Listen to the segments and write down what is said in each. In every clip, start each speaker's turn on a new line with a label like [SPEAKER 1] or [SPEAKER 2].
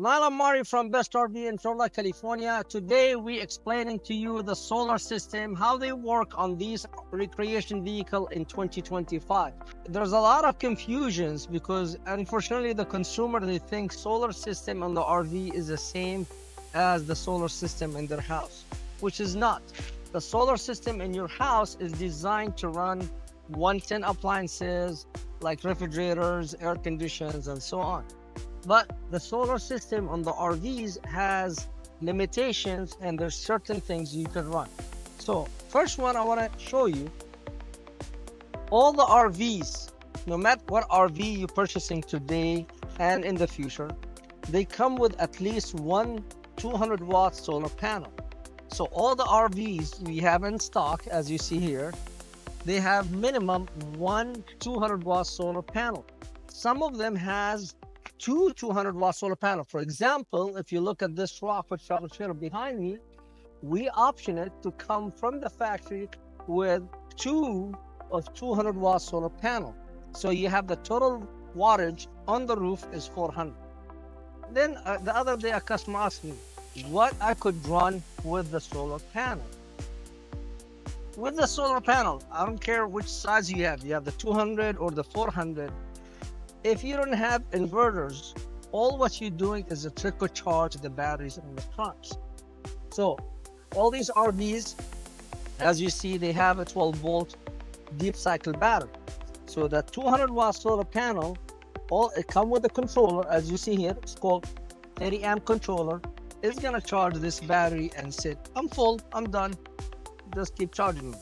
[SPEAKER 1] Lila Mari from Best RV in Florida, California. Today we explaining to you the solar system, how they work on these recreation vehicle in 2025. There's a lot of confusions because unfortunately the consumer, they think solar system on the RV is the same as the solar system in their house, which is not. The solar system in your house is designed to run 110 appliances like refrigerators, air conditioners, and so on. But the solar system on the RVs has limitations, and there's certain things you can run. So first one I want to show you, all the RVs, no matter what RV you're purchasing today and in the future, they come with at least one 200 watt solar panel. So all the RVs we have in stock, as you see here, they have minimum one 200 watt solar panel. Some of them has two 200 watt solar panel. For example, if you look at this Rockford troubleshooter behind me, we option it to come from the factory with two of 200 watt solar panel. So you have the total wattage on the roof is 400. Then the other day a customer asked me what I could run with the solar panel. With the solar panel, I don't care which size you have the 200 or the 400. If you don't have inverters, all what you're doing is to trickle charge the batteries in the trunks. So all these RVs, as you see, they have a 12 volt deep cycle battery. So that 200 watt solar panel, it comes with a controller, as you see here. It's called 30 amp controller. It's gonna charge this battery and sit. I'm full, I'm done. Just keep charging them.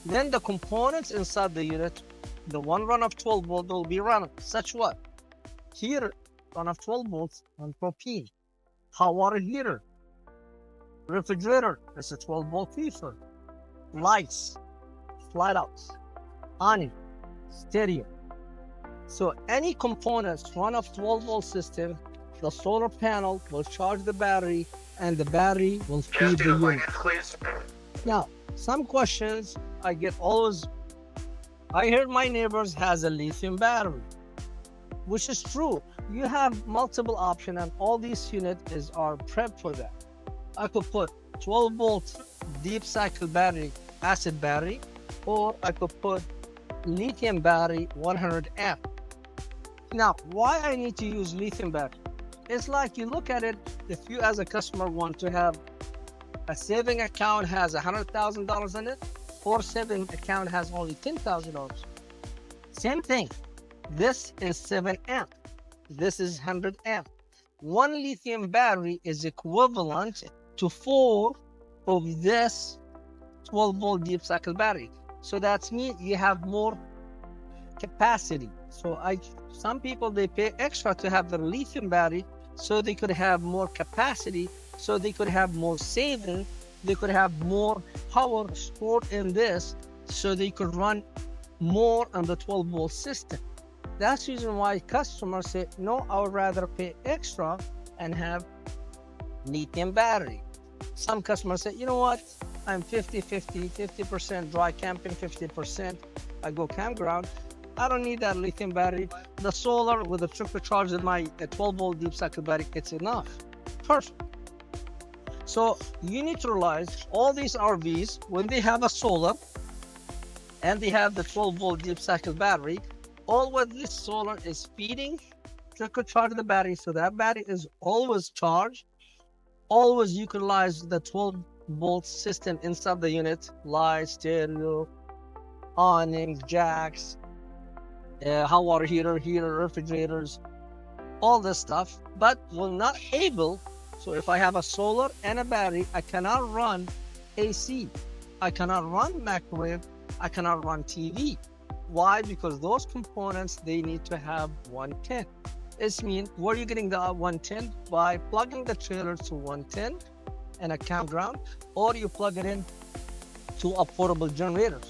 [SPEAKER 1] Then the components inside the unit, the one run of 12 volt will be running. Such what? Here, run of 12 volts on propane. Hot water heater. Refrigerator, it's a 12 volt feature. Lights, slide outs, awning, stereo. So any components run of 12 volt system, the solar panel will charge the battery and the battery will feed the unit. Now, some questions I get always, I heard my neighbors has a lithium battery, which is true. You have multiple options and all these units are prepped for that. I could put 12 volt deep cycle battery, acid battery, or I could put lithium battery 100 amp. Now, why I need to use lithium battery? It's like you look at it, if you as a customer want to have a saving account has $100,000 in it, or saving account has only $10,000. Same thing. This is 7 amp. This is 100 amp. One lithium battery is equivalent to 4 of this 12 volt deep cycle battery. So that means you have more capacity. So some people, they pay extra to have the lithium battery so they could have more capacity, so they could have more saving, they could have more power stored in this, so they could run more on the 12 volt system. That's the reason why customers say, no, I would rather pay extra and have lithium battery. Some customers say, you know what, I'm 50% dry camping, 50% I go campground. I don't need that lithium battery. The solar with a trickle charge in my 12 volt deep cycle battery, it's enough. Perfect. So you need to realize all these RVs, when they have a solar and they have the 12 volt deep cycle battery, all what this solar is feeding, trickle charge the battery, so that battery is always charged, always utilize the 12 volt system inside the unit, lights, stereo, awnings, jacks, hot water heater, refrigerators, all this stuff, but will not able. So if I have a solar and a battery, I cannot run AC, I cannot run microwave, I cannot run TV. Why? Because those components, they need to have 110. This means, where are you getting the 110? By plugging the trailer to 110 and a campground, or you plug it in to a portable generator,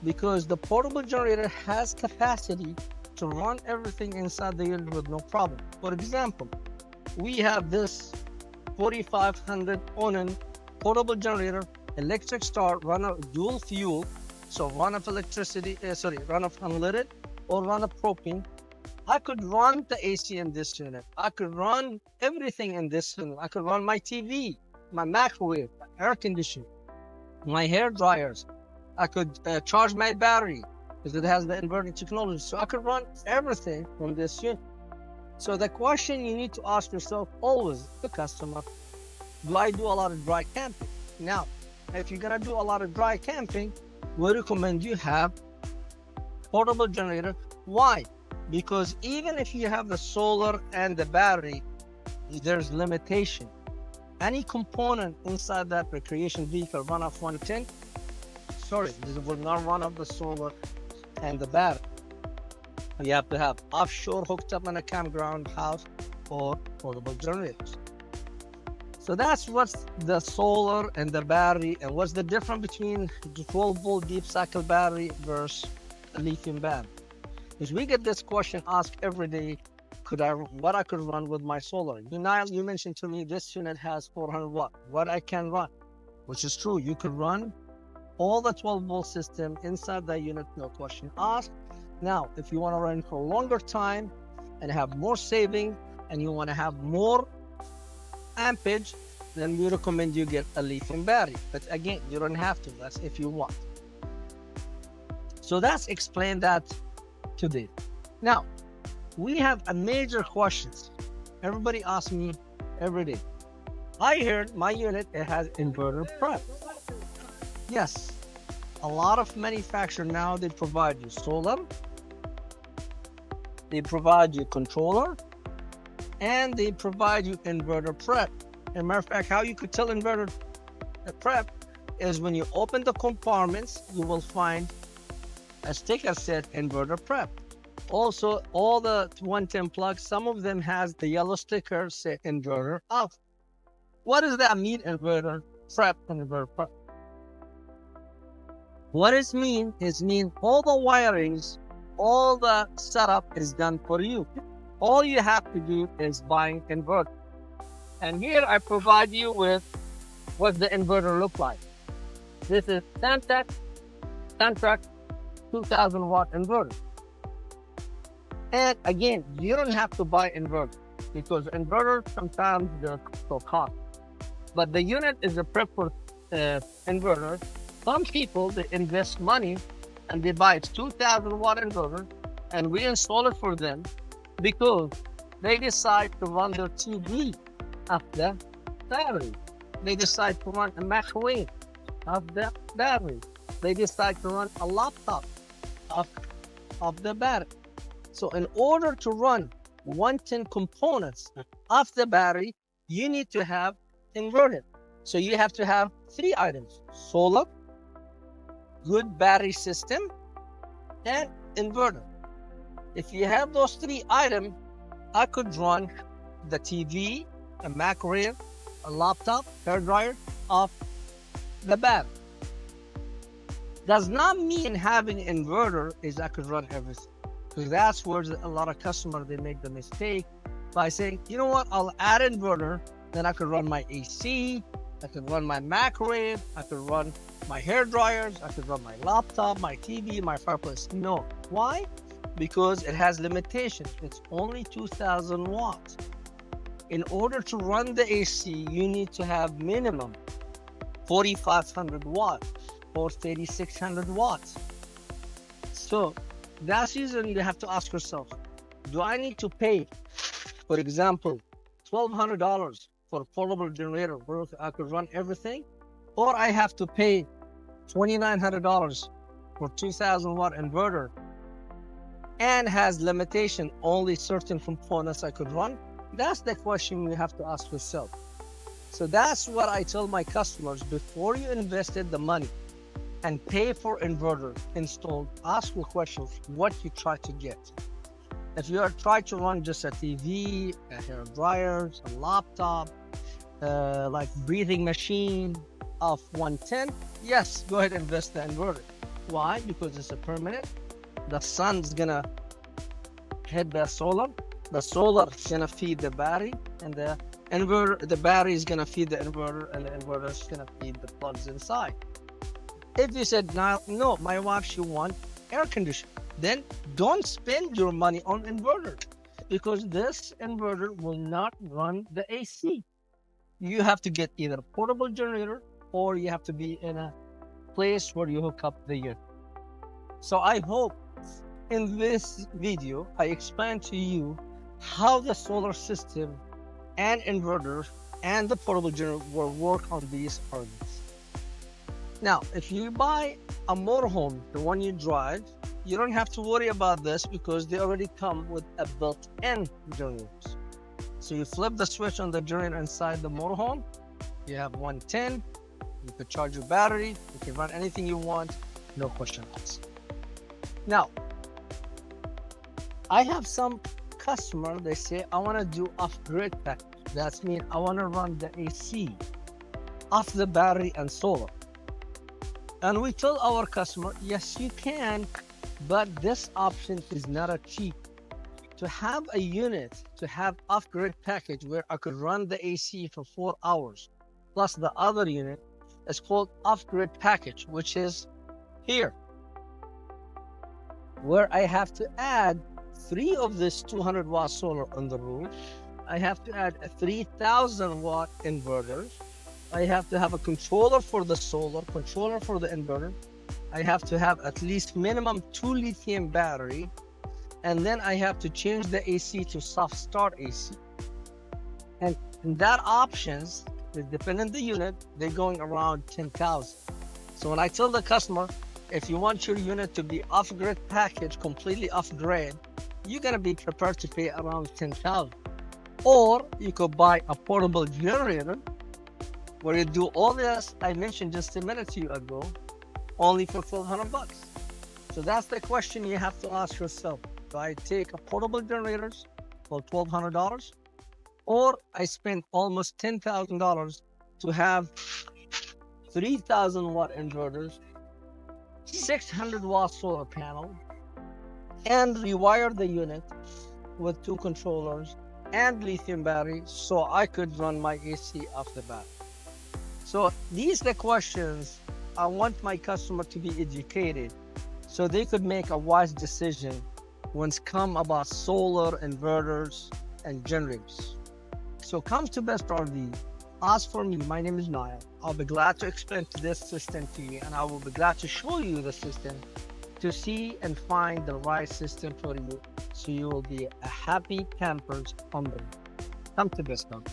[SPEAKER 1] because the portable generator has capacity to run everything inside the unit with no problem. For example, we have this 4500 Onan portable generator, electric start, run a dual fuel, so run of electricity, run of unleaded or run of propane. I could run the AC in this unit. I could run everything in this unit. I could run my TV, my microwave, my air conditioner, my hair dryers. I could charge my battery because it has the inverter technology. So I could run everything from this unit. So the question you need to ask yourself always, the customer, do I do a lot of dry camping? Now, if you're gonna do a lot of dry camping, we recommend you have portable generator. Why? Because even if you have the solar and the battery, there's limitation. Any component inside that recreation vehicle run off 110, sorry, this will not run off the solar and the battery. You have to have offshore hooked up in a campground house or portable generators. So that's what's the solar and the battery, and what's the difference between the 12-volt deep cycle battery versus a lithium battery. Because we get this question asked every day, what I could run with my solar. You mentioned to me this unit has 400 watt, what I can run, which is true. You could run all the 12-volt system inside that unit, no question asked. Now, if you want to run for a longer time and have more saving and you want to have more ampage, then we recommend you get a lithium battery. But again, you don't have to. That's if you want. So that's explained that today. Now, we have a major questions. Everybody asks me every day. I heard my unit, it has inverter prep. Yes, a lot of manufacturers now, they provide you solar, they provide you controller, and they provide you inverter prep. As a matter of fact, how you could tell inverter prep is when you open the compartments, you will find a sticker said inverter prep. Also, all the 110 plugs, some of them has the yellow sticker say inverter off. What does that mean, inverter prep and inverter prep? What it mean is all the wirings, all the setup is done for you. All you have to do is buy inverter. And here I provide you with what the inverter look like. This is Santec 2000 watt inverter. And again, you don't have to buy inverter because inverters sometimes they're so cost. But the unit is a prep for inverter. Some people, they invest money and they buy a 2000 watt inverter and we install it for them because they decide to run their TV off the battery. They decide to run a microwave off the battery. They decide to run a laptop off the battery. So in order to run 110 components off the battery, you need to have inverter. So you have to have 3 items: solar, good battery system, and inverter. If you have those 3 items, I could run the TV, a microwave, a laptop, hair dryer off the battery. Does not mean having inverter is I could run everything. Because that's where a lot of customers, they make the mistake by saying, you know what, I'll add inverter, then I could run my AC, I could run my microwave, I could run my hair dryers, I could run my laptop, my TV, my fireplace. No. Why? Because it has limitations. It's only 2000 watts. In order to run the AC, you need to have minimum 4500 watts or 3600 watts. So that's the reason you have to ask yourself, do I need to pay, for example, $1,200 for a portable generator where I could run everything? Or I have to pay $2,900 for 2000 watt inverter and has limitation, only certain components I could run? That's the question you have to ask yourself. So that's what I tell my customers: before you invested the money and pay for inverter installed, ask the question what you try to get. If you are trying to run just a TV, a hair dryer, a laptop, like breathing machine of 110, yes, go ahead and invest the inverter. Why? Because it's a permanent. The sun's gonna hit the solar. The solar is gonna feed the battery, and the inverter, the battery is gonna feed the inverter, and the inverter is gonna feed the plugs inside. If you said, no, my wife, she wants air conditioning, then don't spend your money on inverter, because this inverter will not run the AC. You have to get either a portable generator, or you have to be in a place where you hook up the unit. So I hope in this video I explained to you how the solar system and inverter and the portable generator will work on these RVs. Now, if you buy a motorhome, the one you drive, you don't have to worry about this because they already come with a built-in generator. So you flip the switch on the generator inside the motorhome, you have 110, you can charge your battery, you can run anything you want, no question asked. Now, I have some customer, they say, I want to do off-grid package. That means I want to run the AC off the battery and solar. And we tell our customer, yes, you can, but this option is not cheap. To have a unit, to have off-grid package where I could run the AC for 4 hours, plus the other unit, is called off-grid package, which is here, where I have to add 3 of this 200 watt solar on the roof. I have to add a 3000 watt inverter. I have to have a controller for the solar, controller for the inverter. I have to have at least minimum 2 lithium battery. And then I have to change the AC to soft start AC. And that options, depending on the unit, they're going around 10,000. So when I tell the customer, if you want your unit to be off-grid package, completely off-grid, you're gonna be prepared to pay around 10,000. Or you could buy a portable generator where you do all this I mentioned just a minute ago, only for $1,200. So that's the question you have to ask yourself. Do I take a portable generators for $1,200, or I spend almost $10,000 to have 3,000 watt inverters, 600 watt solar panel, and rewire the unit with 2 controllers and lithium battery so I could run my AC off the battery? So these are the questions I want my customer to be educated so they could make a wise decision when it's come about solar, inverters, and generators. So come to Best RV, ask for me, my name is Naya. I'll be glad to explain this system to you, and I will be glad to show you the system to see and find the right system for you so you will be a happy campers on the road. Come to Best RV.